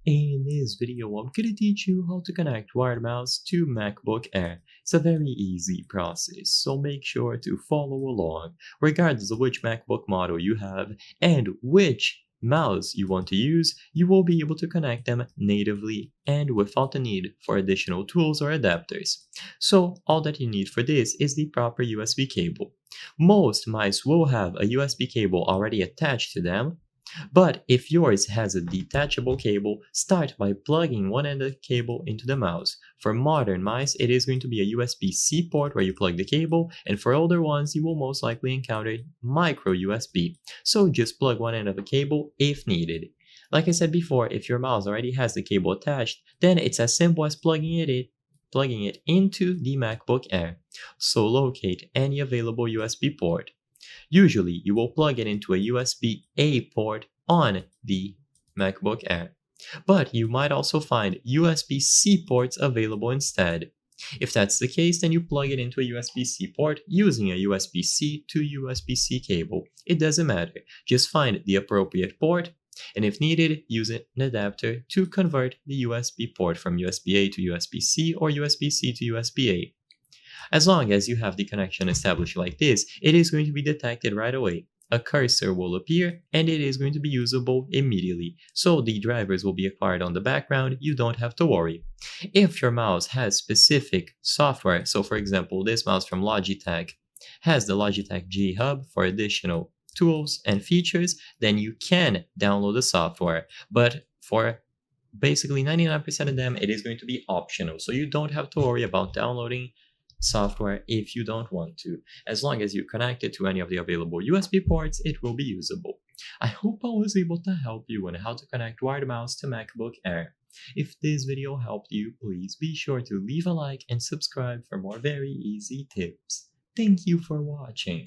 In this video, I'm going to teach you how to connect wired mouse to MacBook Air. It's a very easy process, so make sure to follow along, regardless of which MacBook model you have and which mouse you want to use. You will be able to connect them natively and without the need for additional tools or adapters. So all that you need for this is the proper USB cable. Most mice will have a USB cable already attached to them. But if yours has a detachable cable, start by plugging one end of the cable into the mouse. For modern mice, it is going to be a USB-C port where you plug the cable, and for older ones, you will most likely encounter micro USB. So just plug one end of a cable if needed. Like I said before, if your mouse already has the cable attached, then it's as simple as plugging it into the MacBook Air. So locate any available USB port. Usually, you will plug it into a USB-A port on the MacBook Air, but you might also find USB-C ports available instead. If that's the case, then you plug it into a USB-C port using a USB-C to USB-C cable. It doesn't matter, just find the appropriate port, and if needed, use an adapter to convert the USB port from USB-A to USB-C or USB-C to USB-A. As long as you have the connection established like this, it is going to be detected right away. A cursor will appear and it is going to be usable immediately, so the drivers will be acquired on the background. You don't have to worry. If your mouse has specific software, so for example this mouse from Logitech has the Logitech G Hub for additional tools and features, then you can download the software, but for basically 99% of them it is going to be optional, so you don't have to worry about downloading software if you don't want to. As long as you connect it to any of the available USB ports, it will be usable. I hope I was able to help you on how to connect wired mouse to MacBook Air. If this video helped you, please be sure to leave a like and subscribe for more very easy tips. Thank you for watching.